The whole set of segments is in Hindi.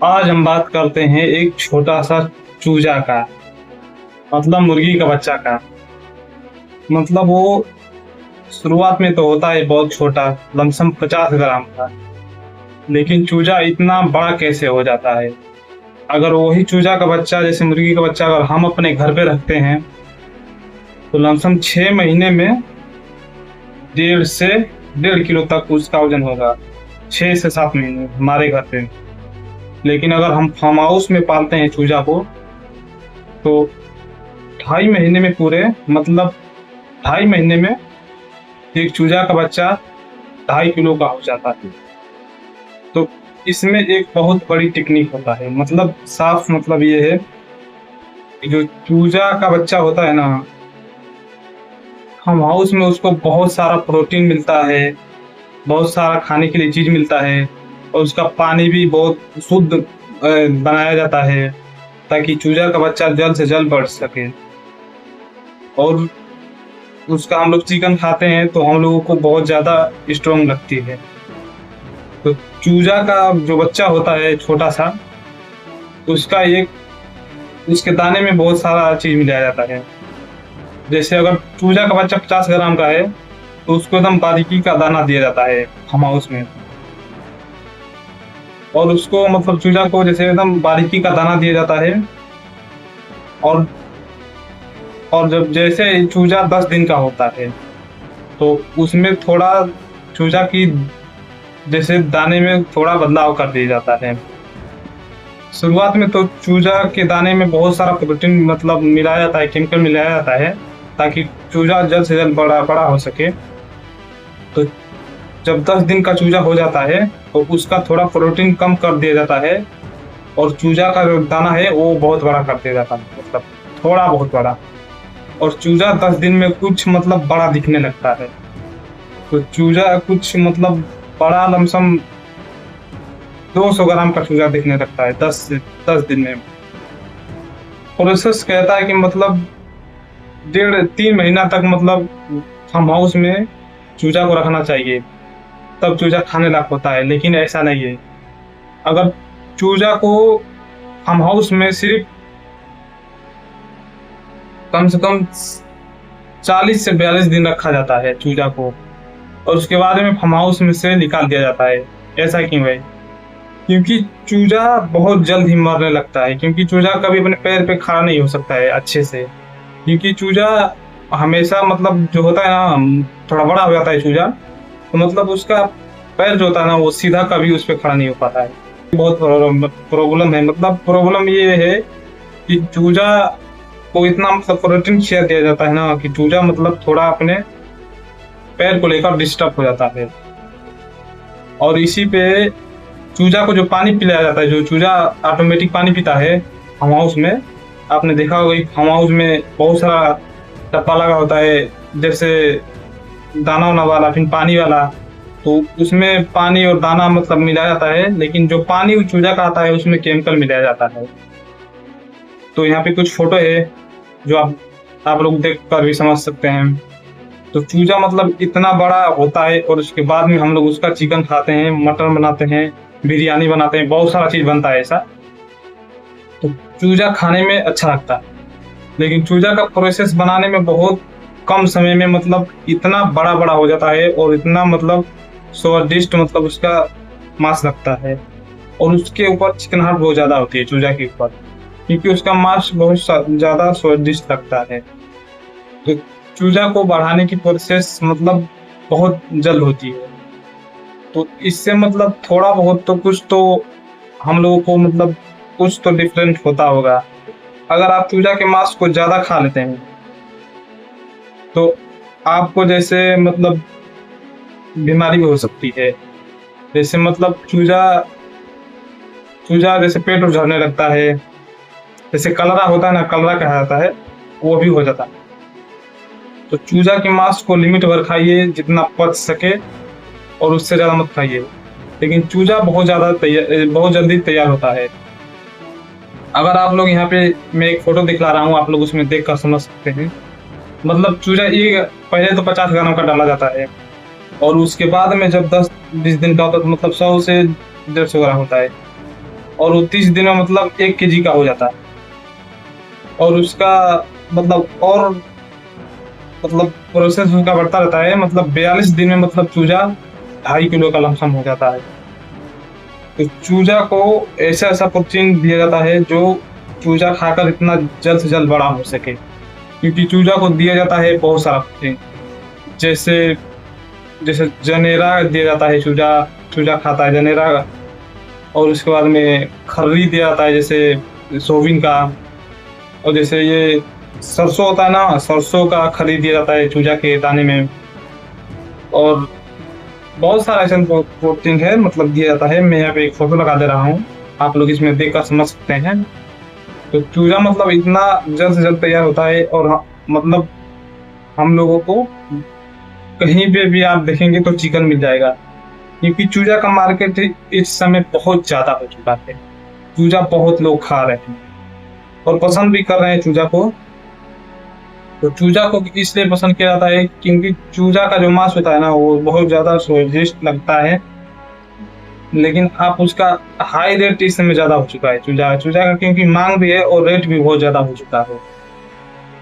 आज हम बात करते हैं एक छोटा सा चूजा का। मतलब मुर्गी का बच्चा का। मतलब वो शुरुआत में तो होता है बहुत छोटा, लमसम 50 ग्राम का। लेकिन चूजा इतना बड़ा कैसे हो जाता है? अगर वही चूजा का बच्चा, जैसे मुर्गी का बच्चा, अगर हम अपने घर पे रखते हैं तो लमसम 6 महीने में 1.5 से 1.5 किलो तक उसका वजन होगा। 6 से 7 महीने हमारे घर पे। लेकिन अगर हम फार्म हाउस में पालते हैं चूजा को तो 2.5 महीने में पूरे, मतलब 2.5 महीने में एक चूजा का बच्चा 2.5 किलो का हो जाता है। तो इसमें एक बहुत बड़ी टेक्निक होता है। मतलब साफ मतलब ये है कि जो चूजा का बच्चा होता है ना, फार्म हाउस में उसको बहुत सारा प्रोटीन मिलता है, बहुत सारा खाने के लिए चीज मिलता है, और उसका पानी भी बहुत शुद्ध बनाया जाता है ताकि चूजा का बच्चा जल्द से जल्द बढ़ सके। और उसका हम लोग चिकन खाते हैं तो हम लोगों को बहुत ज्यादा स्ट्रॉन्ग लगती है। तो चूजा का जो बच्चा होता है छोटा सा, उसका एक उसके दाने में बहुत सारा चीज मिलाया जाता है। जैसे अगर चूजा का बच्चा 50 ग्राम का है तो उसको एकदम बारीकी का दाना दिया जाता है फार्म हाउस में। और उसको मतलब चूजा को जैसे एकदम बारीकी का दाना दिया जाता है। और और जब जैसे चूजा 10 दिन का होता है तो उसमें थोड़ा चूजा की जैसे दाने में थोड़ा बदलाव कर दिया जाता है। शुरुआत में तो चूजा के दाने में बहुत सारा प्रोटीन मतलब मिलाया जाता है, केमिकल मिलाया जाता है ताकि चूजा जल्द से जल्द बड़ा बड़ा हो सके। तो जब 10 दिन का चूजा हो जाता है तो उसका थोड़ा प्रोटीन कम कर दिया जाता है और चूजा का जो दाना है वो बहुत बड़ा कर दिया जाता है, मतलब थोड़ा बहुत बड़ा। और चूजा 10 दिन में कुछ मतलब बड़ा दिखने लगता है। तो चूजा कुछ मतलब बड़ा, लमसम 200 ग्राम का चूजा दिखने लगता है 10 दिन में। प्रोसेस कहता है कि मतलब 1.5-3 महीना तक मतलब फार्म हाउस में चूजा को रखना चाहिए, तब चूजा खाने लायक होता है। लेकिन ऐसा नहीं है। अगर चूजा को फार्म हाउस में सिर्फ कम से कम 40 से 42 दिन रखा जाता है चूजा को, और उसके बाद में फार्म हाउस में से निकाल दिया जाता है। ऐसा क्यों है? क्योंकि चूजा बहुत जल्द ही मरने लगता है, क्योंकि चूजा कभी अपने पैर पे खड़ा नहीं हो सकता है अच्छे से। क्योंकि चूजा हमेशा मतलब जो होता है ना, थोड़ा बड़ा हो जाता है चूजा तो मतलब उसका पैर जो होता है ना वो सीधा कभी उस पर खड़ा नहीं हो पाता है। बहुत प्रॉब्लम है। मतलब प्रॉब्लम ये है कि चूजा को इतना मतलब प्रोटीन शेयर दिया जाता है ना कि चूजा मतलब थोड़ा अपने पैर को लेकर डिस्टर्ब हो जाता है। और इसी पे चूजा को जो पानी पिलाया जाता है, जो चूजा ऑटोमेटिक पानी पीता है फार्म हाउस में, आपने देखा होगा कि फार्म हाउस में बहुत सारा डब्बा लगा होता है, जैसे दाना वाना वाला, फिर पानी वाला। तो उसमें पानी और दाना मतलब मिलाया जाता है, लेकिन जो पानी चूजा का आता है उसमें केमिकल मिलाया जाता है। तो यहाँ पे कुछ फोटो है जो आप लोग देख कर भी समझ सकते हैं। तो चूजा मतलब इतना बड़ा होता है और उसके बाद में हम लोग उसका चिकन खाते हैं, मटन बनाते हैं, बिरयानी बनाते हैं, बहुत सारा चीज बनता है ऐसा। तो चूजा खाने में अच्छा लगता है, लेकिन चूजा का प्रोसेस बनाने में बहुत कम समय में मतलब इतना बड़ा बड़ा हो जाता है और इतना मतलब स्वादिष्ट मतलब उसका मांस लगता है। और उसके ऊपर चिकनाहट बहुत ज्यादा होती है चूजा के ऊपर, क्योंकि उसका मांस बहुत ज्यादा स्वादिष्ट लगता है। तो चूजा को बढ़ाने की प्रोसेस मतलब बहुत जल्द होती है। तो इससे मतलब थोड़ा बहुत तो कुछ तो हम लोगों को मतलब कुछ तो डिफरेंट होता होगा। अगर आप चूजा के मांस को ज्यादा खा लेते हैं तो आपको जैसे मतलब बीमारी भी हो सकती है। जैसे मतलब चूजा चूजा जैसे पेट झड़ने लगता है, जैसे कलरा होता है ना, कलरा कहा जाता है, वो भी हो जाता है। तो चूजा के मांस को लिमिट भर खाइए जितना पच सके, और उससे ज्यादा मत खाइए। लेकिन चूजा बहुत जल्दी तैयार होता है। अगर आप लोग यहाँ पे मैं एक फोटो दिखला रहा हूँ, आप लोग उसमें देख कर समझ सकते हैं। मतलब चूजा ये पहले तो 50 ग्राम का डाला जाता है, और उसके बाद में जब 10-20 दिन का होता है तो मतलब 100 से 150 ग्राम होता है। और वो 30 दिन में मतलब 1 kg का हो जाता है। और उसका मतलब और मतलब प्रोसेस उसका बढ़ता रहता है, मतलब 42 दिन में मतलब चूजा 2.5 किलो का लमसम हो जाता है। तो चूजा को ऐसा ऐसा प्रोटीन दिया जाता है जो चूजा खाकर इतना जल्द से जल्द बड़ा हो सके, क्योंकि चूजा को दिया जाता है बहुत सारा प्रोटीन। जैसे जैसे जनेरा दिया जाता है, चूजा चूजा खाता है जनेरा। और उसके बाद में खर्री दिया जाता है, जैसे सोयाबीन का। और जैसे ये सरसों होता है ना, सरसों का खर्री दिया जाता है चूजा के दाने में। और बहुत सारा ऐसा प्रोटीन है मतलब दिया जाता है। मैं यहाँ पे एक फोटो लगा दे रहा हूँ, आप लोग इसमें देखकर समझ सकते हैं। तो चूजा मतलब इतना जल्द से जल्द तैयार होता है। और मतलब हम लोगों को कहीं पे भी आप देखेंगे तो चिकन मिल जाएगा, क्योंकि चूजा का मार्केट इस समय बहुत ज्यादा हो चुका है। चूजा बहुत लोग खा रहे हैं और पसंद भी कर रहे हैं चूजा को। तो चूजा को इसलिए पसंद किया जाता है क्योंकि चूजा का जो मांस होता है ना, वो बहुत ज्यादा स्वादिष्ट लगता है। लेकिन आप उसका हाई रेट इस समय ज्यादा हो चुका है चूजा चूजा का, क्योंकि मांग भी है और रेट भी बहुत ज्यादा हो चुका है।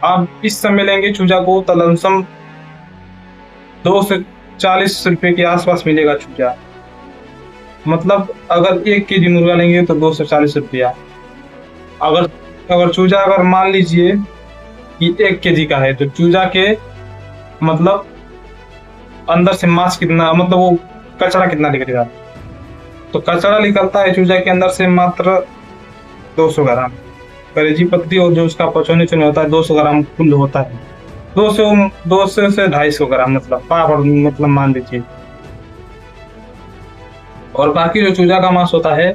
आप इस समय लेंगे चूजा को तो लमसम 2 से 40 रुपए के आसपास मिलेगा चूजा। मतलब अगर 1 kg मुर्गा लेंगे तो 240 रुपया। अगर अगर चूजा अगर मान लीजिए कि 1 kg का है, तो चूजा के मतलब अंदर से मांस कितना, मतलब वो कचरा कितना निकलेगा। तो कचरा निकलता है चूजा के अंदर से मात्र 200 ग्राम। कलेजी पतली और जो उसका पचौनी चुने होता है 200 ग्राम कुल होता है। 200 से 250 ग्राम मतलब पापड़ मतलब मान लीजिए। और बाकी जो चूजा का मांस होता है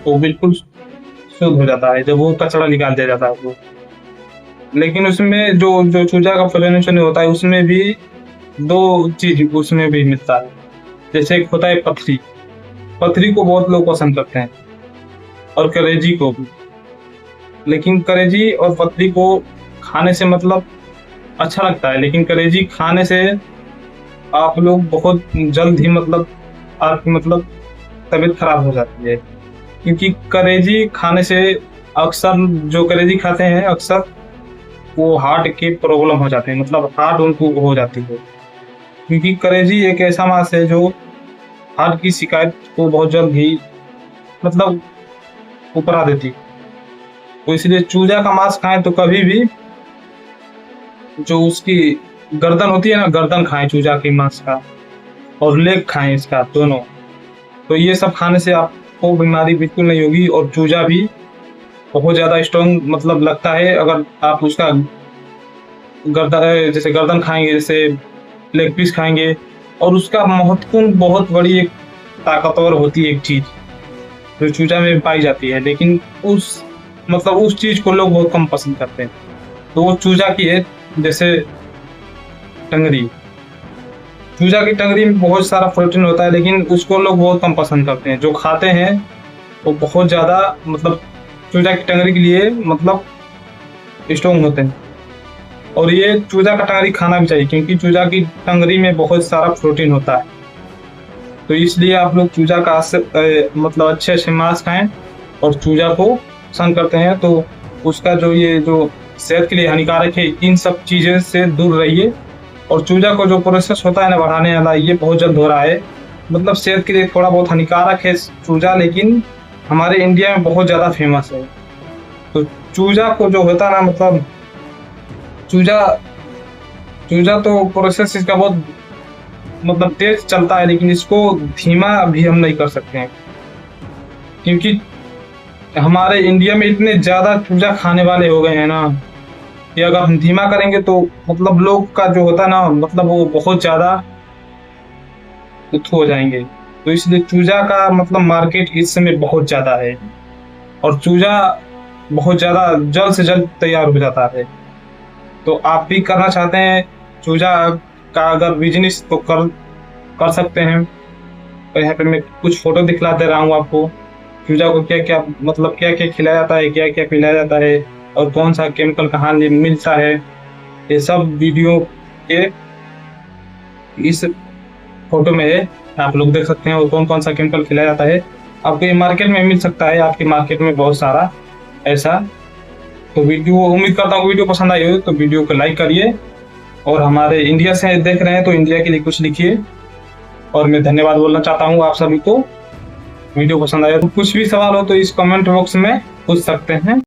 वो बिल्कुल शुद्ध हो जाता है जब वो कचरा निकाल दिया जाता है वो। लेकिन उसमें जो जो चूजा का पचौनी चुने होता है उसमें भी 2 चीज उसमें भी मिलता है। जैसे एक होता है पथरी। पथरी को बहुत लोग पसंद करते हैं और कलेजी को भी। लेकिन कलेजी और पथरी को खाने से मतलब अच्छा लगता है, लेकिन कलेजी खाने से आप लोग बहुत जल्द ही मतलब आपकी मतलब तबीयत खराब हो जाती है। क्योंकि कलेजी खाने से अक्सर जो कलेजी खाते हैं अक्सर वो हार्ट के प्रॉब्लम हो जाते हैं, मतलब हार्ट उनको हो जाती है। क्योंकि कलेजी एक ऐसा मांस है जो हार्ट की शिकायत को बहुत जल्द ही मतलब उपरा देती है। तो इसलिए चूजा का मांस खाएं तो कभी भी जो उसकी गर्दन होती है ना, गर्दन खाएं चूजा के मांस का, और लेग खाएं इसका दोनों। तो ये सब खाने से आपको बीमारी बिल्कुल नहीं होगी। और चूजा भी बहुत ज्यादा स्ट्रॉन्ग मतलब लगता है अगर आप उसका गर्दन जैसे गर्दन खाएंगे, जैसे लेग पीस खाएंगे। और उसका महत्वपूर्ण बहुत बड़ी एक ताकतवर होती है एक चीज जो चूजा में पाई जाती है, लेकिन उस मतलब उस चीज को लोग बहुत कम पसंद करते हैं। तो वो चूजा की है, जैसे टंगरी। चूजा की टंगरी में बहुत सारा प्रोटीन होता है, लेकिन उसको लोग बहुत कम पसंद करते हैं। जो खाते हैं वो बहुत ज्यादा मतलब चूजा की टंगरी के लिए मतलब स्ट्रॉन्ग होते हैं। और ये चूजा का टंगरी खाना भी चाहिए, क्योंकि चूजा की टंगरी में बहुत सारा प्रोटीन होता है। तो इसलिए आप लोग चूजा का मतलब अच्छे अच्छे मांस खाएं। और चूजा को पसंद करते हैं तो उसका जो ये जो सेहत के लिए हानिकारक है, इन सब चीज़ों से दूर रहिए। और चूजा को जो प्रोसेस होता है ना बढ़ाने वाला, ये बहुत जल्द हो रहा है। मतलब सेहत के लिए थोड़ा बहुत हानिकारक है चूजा, लेकिन हमारे इंडिया में बहुत ज़्यादा फेमस है। तो चूजा को जो होता है ना मतलब चूजा चूजा तो प्रोसेस इसका बहुत मतलब तेज चलता है, लेकिन इसको धीमा भी हम नहीं कर सकते हैं। क्योंकि हमारे इंडिया में इतने ज्यादा चूजा खाने वाले हो गए हैं ना कि अगर हम धीमा करेंगे तो मतलब लोग का जो होता है ना मतलब वो बहुत ज्यादा हो जाएंगे। तो इसलिए चूजा का मतलब मार्केट इस समय बहुत ज्यादा है। और चूजा बहुत ज्यादा जल्द से जल्द तैयार हो जाता है। तो आप भी करना चाहते हैं चूजा का अगर बिजनेस तो कर कर सकते हैं। और यहाँ पे मैं कुछ फोटो दिखला दे रहा हूँ आपको। चूजा को क्या क्या मतलब क्या क्या खिलाया जाता है, क्या क्या पिलाया जाता है, और कौन सा केमिकल कहाँ मिलता है, ये सब वीडियो के इस फोटो में है, आप लोग देख सकते हैं। और कौन कौन सा केमिकल खिलाया जाता है आपको ये मार्केट में मिल सकता है, आपकी मार्केट में बहुत सारा ऐसा। तो वीडियो उम्मीद करता हूँ वीडियो पसंद आई हो तो वीडियो को लाइक करिए, और हमारे इंडिया से देख रहे हैं तो इंडिया के लिए कुछ लिखिए। और मैं धन्यवाद बोलना चाहता हूँ आप सभी को। वीडियो पसंद आया तो कुछ भी सवाल हो तो इस कमेंट बॉक्स में पूछ सकते हैं।